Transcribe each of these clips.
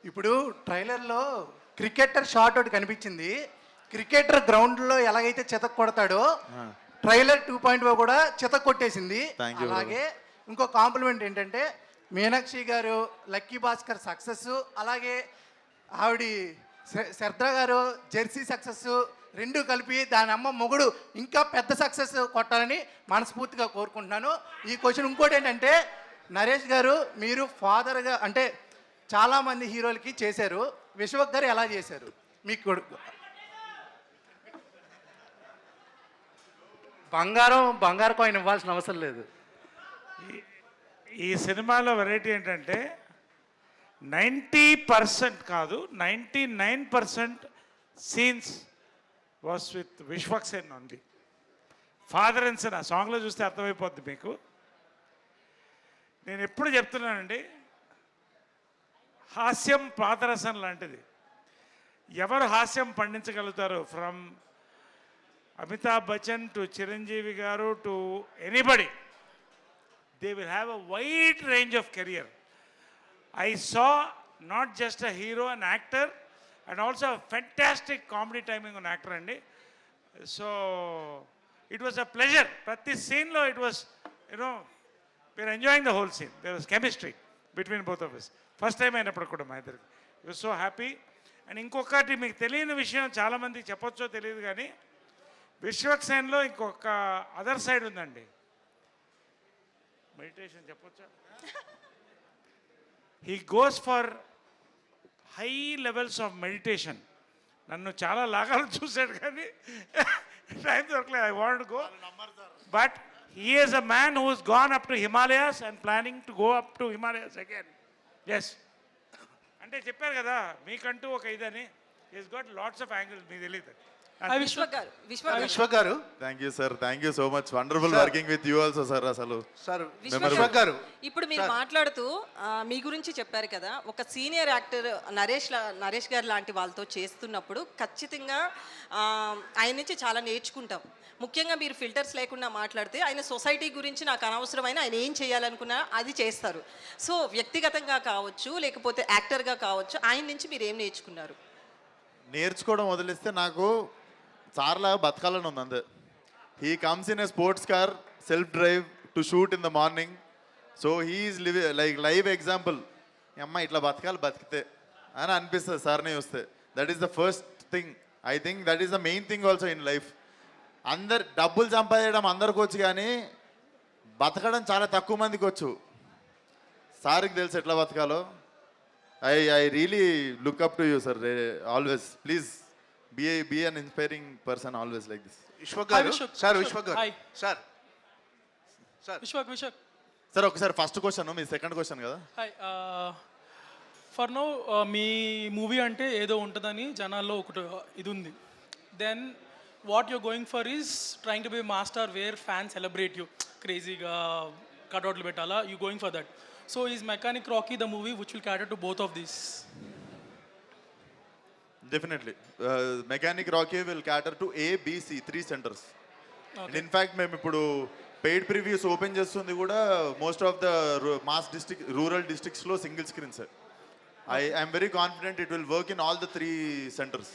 ఇప్పుడు ట్రైలర్లో cricketer shot ఒకటి కనిపించింది. క్రికెటర్ గ్రౌండ్లో ఎలాగైతే చితక్ కొడతాడో ట్రైలర్ 2.0 కూడా చితక్ కొట్టేసింది. అలాగే ఇంకో కాంప్లిమెంట్ ఏంటంటే మీనాక్షి గారు, లక్కీ భాస్కర్ సక్సెస్, అలాగే ఆవిడ శ్రద్ధ గారు జెర్సీ సక్సెస్ రెండు కలిపి దాని అమ్మ మొగుడు ఇంకా పెద్ద సక్సెస్ కొట్టాలని మనస్ఫూర్తిగా కోరుకుంటున్నాను. ఈ క్వశ్చన్ ఇంకోటి ఏంటంటే, నరేష్ గారు మీరు ఫాదర్గా అంటే చాలామంది హీరోలకి చేశారు, విశ్వక్ గారు ఎలా చేశారు? మీకు కొడుకు బంగారు కాయిన్ ఇవ్వాల్సిన అవసరం లేదు. ఈ సినిమాలో వెరైటీ ఏంటంటే 90% కాదు 99% scenes was with Vishwak Sen only. Father and son ఆ సాంగ్లో చూస్తే అర్థమైపోద్ది మీకు. నేను ఎప్పుడు చెప్తున్నానండి, హాస్యం పాదరసం లాంటిది. ఎవరు హాస్యం పండించగలుగుతారు, ఫ్రమ్ అమితాబ్ బచ్చన్ టు చిరంజీవి గారు to anybody, they will have a wide range of career. I saw not just a hero, an actor, and also a fantastic comedy timing on actor andi. So it was a pleasure. Prati scene lo it was, we were enjoying the whole scene. There was chemistry between both of us. First time అయినప్పుడు కూడా మా ఇద్దరికి it was so happy. And ఇంకొకటి మీకు తెలియని విషయం, చాలామందికి చెప్పొచ్చో తెలియదు కానీ, విశ్వక్ సేన్లో ఇంకొక అదర్ సైడ్ ఉందండి. మెడిటేషన్ చెప్పొచ్చా? He goes for high levels of meditation. నన్ను చాలా లాగాలు చూశాడు కానీ టైం దొరకలేదు. I want go, but he is a man who has gone up to Himalayas and planning to go up to Himalayas again. Yes, అంటే చెప్పారు కదా మీకంటూ ఒక ఇదని. He's got lots of angles, మీకు తెలియదు. Vishwak garu thank you sir, thank you so much. Wonderful working with you also sir. అసలు sir Vishwak గారు ఇప్పుడు మీరు మాట్లాడుతూ మీ గురించి చెప్పారు కదా, ఒక సీనియర్ యాక్టర్ నరేష్ గారు లాంటి వాళ్ళతో చేస్తున్నప్పుడు ఖచ్చితంగా ఆయన నుంచి చాలా నేర్చుకుంటాం. ముఖ్యంగా మీరు ఫిల్టర్స్ లేకుండా మాట్లాడితే ఆయన సొసైటీ గురించి నాకు అనవసరమైన ఆయన ఏం చేయాలనుకున్నా అది చేస్తారు. సో వ్యక్తిగతంగా కావచ్చు లేకపోతే యాక్టర్గా కావచ్చు, ఆయన నుంచి మీరు ఏం నేర్చుకున్నారు? నేర్చుకోవడం వదిలిస్తే నాకు సార్లాగా బతకాలని ఉంది అంతే. He comes in a sports car, self drive to shoot in the morning. So he is like live example. అమ్మ ఇట్లా బతకాలి బతికితే అని అనిపిస్తుంది సార్ని చూస్తే. That is the first thing. I think that is the main thing also in life. అందరు డబ్బులు సంపాదించడం అందరికి వచ్చు కానీ బతకడం చాలా తక్కువ మందికి వచ్చు. సార్కి తెలుసు ఎట్లా బతకాలో. I really look up to you, sir. Always, please be an inspiring person always like this. Vishwak గారు సార్, విశ్వక్ గారు సార్ విశ్వక్ సార్ ఒకసారి ఫస్ట్ క్వశ్చన్, మీ సెకండ్ క్వశ్చన్ కదా. హాయ్, ఫర్ నౌ మీ మూవీ అంటే ఏదో ఉంటుందని జనాల్లో ఒకటి ఇది ఉంది. Then what you're going for is trying to be master where fan celebrate you, క్రేజీగా కట్అవుట్లు పెట్టాలా, you going for that. So is Mechanic Rocky the movie which will cater to both of these? Definitely. Mechanic Rocky will cater to A, B, C, 3 centers. Okay. And in fact, మేము ఇప్పుడు paid previews open చేస్తుంది కూడా most of the mass district, rural డిస్ట్రిక్ట్స్లో single screens. I'm very confident it will work in all the 3 centers.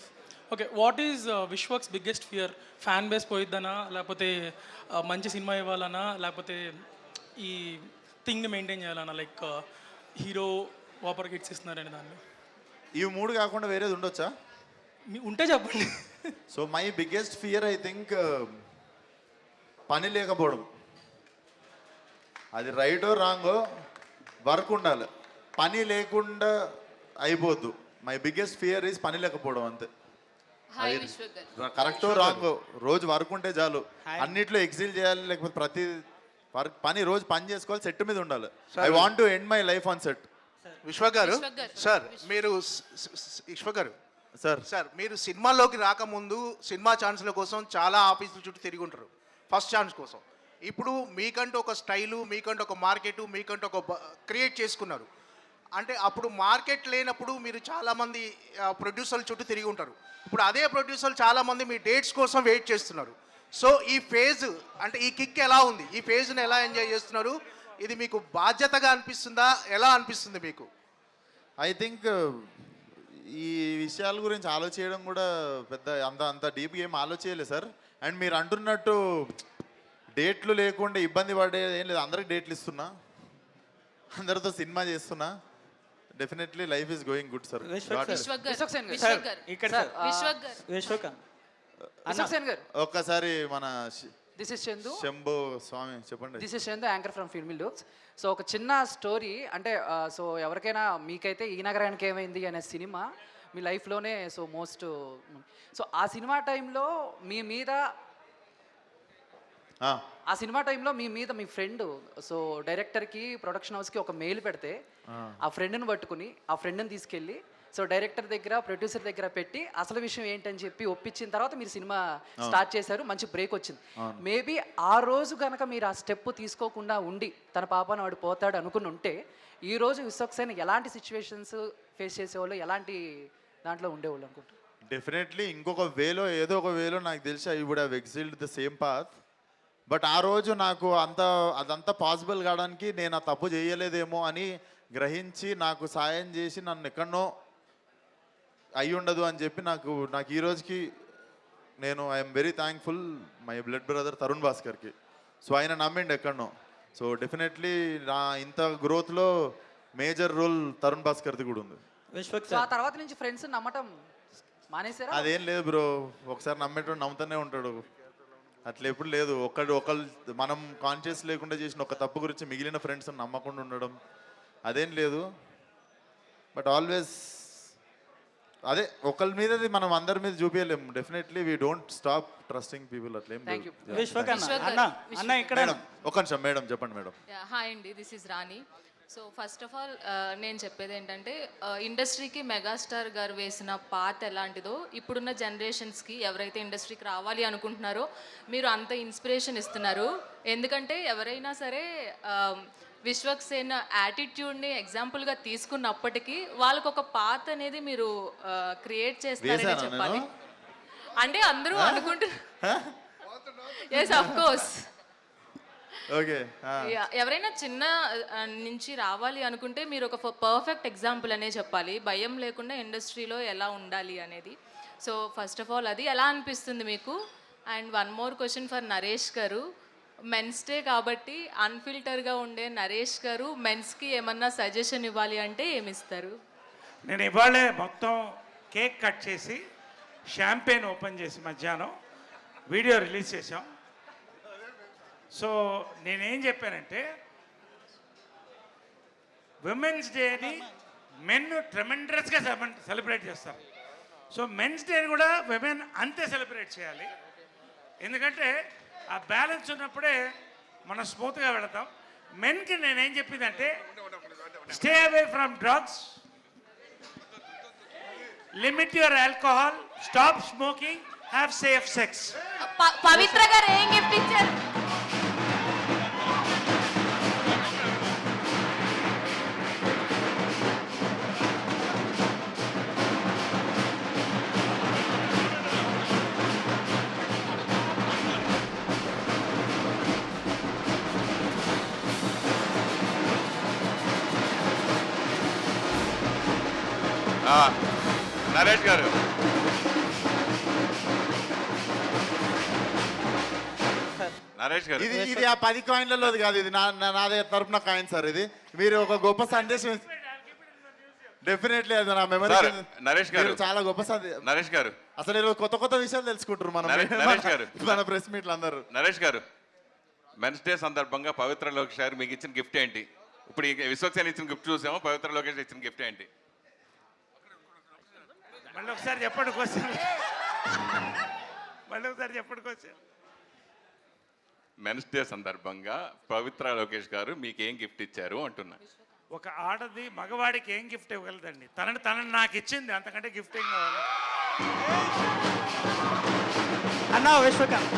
Okay, what is Vishwak's biggest fear? Fan base పోయిద్దనా, లేకపోతే మంచి cinema ఇవ్వాలనా, లేకపోతే ఈ థింగ్ని మెయింటైన్ చేయాలన్నా, లైక్ హీరో వాపర్కి హిట్స్ ఇస్తున్నారని దాన్ని? ఇవి 3 కాకుండా వేరేది ఉండొచ్చా? ఉంటే చెప్పండి. So my biggest fear I think పని లేకపోవడం. అది రైటో రాంగో వర్క్ ఉండాలి, పని లేకుండా అయిపోద్దు. మై బిగ్గెస్ట్ ఫియర్ ఈజ్ పని లేకపోవడం అంతే. కరెక్టో రాంగో రోజు వర్క్ ఉంటే చాలు. అన్నిట్లో ఎక్సిల్ చేయాలి, లేకపోతే ప్రతి పని రోజు పని చేసుకోవాలి, సెట్ మీద ఉండాలి. I want to end my life on set. Vishwak గారు సార్, మీరు విశ్వక్ గారు సార్ మీరు సినిమాల్లోకి రాకముందు సినిమా ఛాన్స్ల కోసం చాలా ఆఫీసుల చుట్టూ తిరిగి ఉంటారు ఫస్ట్ ఛాన్స్ కోసం. ఇప్పుడు మీకంటూ ఒక స్టైలు, మీకంటూ ఒక మార్కెట్, మీకంటూ ఒక క్రియేట్ చేసుకున్నారు. అంటే అప్పుడు మార్కెట్ లేనప్పుడు మీరు చాలామంది ప్రొడ్యూసర్ల చుట్టూ తిరిగి ఉంటారు. ఇప్పుడు అదే ప్రొడ్యూసర్లు చాలామంది మీ డేట్స్ కోసం వెయిట్ చేస్తున్నారు. సో ఈ ఫేజ్ అంటే ఈ కిక్ ఎలా ఉంది, ఈ ఫేజ్ని ఎలా ఎంజాయ్ చేస్తున్నారు? ఇది మీకు బాధ్యతగా అనిపిస్తుందా, ఎలా అనిపిస్తుంది మీకు? ఐ థింక్ ఈ విషయాల గురించి ఆలోచించడం కూడా పెద్ద అంత డీప్గా ఏం ఆలోచించలేదు సార్. అండ్ మీరు అంటున్నట్టు డేట్లు లేకుండా ఇబ్బంది పడే ఏం లేదు, అందరికి డేట్లు ఇస్తున్నా, అందరితో సినిమా చేస్తున్నా. Definitely life is going good sir. ఒక్కసారి మన దిస్ ఇస్ చందు. శంభు స్వామి చెప్పండి. This is Chandu, anchor from filmy looks. So ఒక చిన్న స్టోరీ అంటే సో ఎవరికైనా మీకైతే ఈ నగరానికి ఏమైంది అనే సినిమా మీ లైఫ్లోనే సో మోస్ట్. సో ఆ సినిమా టైంలో మీ మీద మీ ఫ్రెండ్ సో డైరెక్టర్కి ప్రొడక్షన్ హౌస్కి ఒక మెయిల్ పెడితే ఆ ఫ్రెండ్ని పట్టుకుని ఆ ఫ్రెండ్ని తీసుకెళ్ళి సో డైరెక్టర్ దగ్గర ప్రొడ్యూసర్ దగ్గర పెట్టి అసలు విషయం ఏంటని చెప్పి ఒప్పించిన తర్వాత మీరు సినిమా స్టార్ట్ చేశారు, మంచి బ్రేక్ వచ్చింది. మేబీ ఆ రోజు కనుక మీరు ఆ స్టెప్ తీసుకోకుండా ఉండి తన పాపను వాడు పోతాడు అనుకుని ఉంటే ఈ రోజు విశ్వక్సేన్ ఎలాంటి సిచ్యువేషన్స్ ఫేస్ చేసేవాళ్ళు, ఎలాంటి దాంట్లో ఉండేవాళ్ళు అనుకుంటారు? డెఫినెట్లీ ఇంకొక వేలో ఏదో ఒక వేలో నాకు తెలిసి I would have excelled the same path. But ఆ రోజు నాకు అదంతా పాసిబుల్ కావడానికి నేను ఆ తప్పు చేయలేదేమో అని గ్రహించి నాకు సాయం చేసి నన్ను ఎక్కడనో అయి ఉండదు అని చెప్పి నాకు ఈ రోజుకి నేను I'm very thankful my blood brother Tarun భాస్కర్కి. సో ఆయన నమ్మిండి ఎక్కడనో. సో డెఫినెట్లీ నా ఇంత గ్రోత్లో మేజర్ రోల్ తరుణ్ భాస్కర్ది కూడా ఉంది. సో ఆ తర్వాత నుంచి ఫ్రెండ్స్ నమ్మటం మానేశారా? అదేం లేదు బ్రో, ఒకసారి నమ్మేటోడు నమ్ముతూనే ఉంటాడు, అట్లా ఎప్పుడు లేదు. ఒకళ్ళు మనం కాన్షియస్ లేకుండా చేసిన ఒక తప్పు గురించి మిగిలిన ఫ్రెండ్స్ నమ్మకుండా ఉండడం అదేం లేదు. బట్ ఆల్వేస్ అదే ఒకళ్ళ మీదది మనం అందరి మీద చూపించలేము. Definitely we don't stop trusting people. అట్లేం లేదు. ఒక నిమిషం మేడం చెప్పండి మేడం. హాయ్ అండి, this is Rani. So first of all నేను చెప్పేది ఏంటంటే ఇండస్ట్రీకి మెగాస్టార్ గారు వేసిన పాత ఎలాంటిదో ఇప్పుడున్న జనరేషన్స్కి ఎవరైతే ఇండస్ట్రీకి రావాలి అనుకుంటున్నారో మీరు అంత ఇన్స్పిరేషన్ ఇస్తున్నారు. ఎందుకంటే ఎవరైనా సరే విశ్వక్సేన్ యాటిట్యూడ్ని ఎగ్జాంపుల్గా తీసుకున్నప్పటికీ వాళ్ళకు ఒక పాత అనేది మీరు క్రియేట్ చేస్తారని చెప్పాలి. అంటే అందరూ అనుకుంటున్నారు. Yes of course. ఓకే, ఎవరైనా చిన్న నుంచి రావాలి అనుకుంటే మీరు ఒక పర్ఫెక్ట్ ఎగ్జాంపుల్ అనే చెప్పాలి, భయం లేకుండా ఇండస్ట్రీలో ఎలా ఉండాలి అనేది. సో ఫస్ట్ ఆఫ్ ఆల్ అది ఎలా అనిపిస్తుంది మీకు? And one more question for Naresh garu. Men's day కాబట్టి అన్ఫిల్టర్గా ఉండే నరేష్ గారు మెన్స్కి ఏమన్నా సజెషన్ ఇవ్వాలి అంటే ఏమిస్తారు? నేను ఇవాళే మొత్తం కేక్ కట్ చేసి షాంపెయిన్ ఓపెన్ చేసి మధ్యాహ్నం వీడియో రిలీజ్ చేసాం. సో నేనేం చెప్పానంటే విమెన్స్ డేని మెన్ ట్రెమెండస్గా సెలబ్రేట్ చేస్తారు. సో మెన్స్ డేని కూడా విమెన్ అంతే సెలబ్రేట్ చేయాలి. ఎందుకంటే ఆ బ్యాలెన్స్ ఉన్నప్పుడే మనం స్మూత్గా వెళతాం. మెన్కి నేనేం చెప్పిందంటే stay away from drugs, limit your alcohol, stop smoking, have safe sex. Pavitra garu ఏం గిఫ్ట్ ఇచ్చారు? నరేష్ గారు, నరేష్ గారు, ఇది ఆ 10 కాయిన్లలో కాదు, ఇది నా దగ్గర తరపున కాయిన్ సార్. ఇది మీరు ఒక గొప్ప సందేశం. డెఫినెట్లీ అది నా మెమరీ. నరేష్ గారు చాలా గొప్ప నరేష్ గారు, అసలు ఈరోజు కొత్త విషయాలు తెలుసుకుంటారు మనం నరేష్ గారు, మన ప్రెస్ మీట్లు అందరూ. నరేష్ గారు, మెన్స్ డే సందర్భంగా పవిత్ర లోకేష్ గారు మీకు ఇచ్చిన గిఫ్ట్ ఏంటి? ఇప్పుడు విశ్వక్సేన్ ఇచ్చిన గిఫ్ట్ చూసాము, పవిత్ర లోకేష్ ఇచ్చిన గిఫ్ట్ ఏంటి? మళ్ళీ ఒకసారి చెప్పండి క్వశ్చన్. మళ్ళీ ఒకసారి చెప్పండి క్వశ్చన్. మెన్స్ డే సందర్భంగా పవిత్ర లోకేష్ గారు మీకు ఏం గిఫ్ట్ ఇచ్చారు అంటున్నా. ఒక ఆడది మగవాడికి ఏం గిఫ్ట్ ఇవ్వగలదండి? తనని నాకు ఇచ్చింది, అంతకంటే గిఫ్ట్ ఏం కావాలి? అన్నా విశ్వకాంత్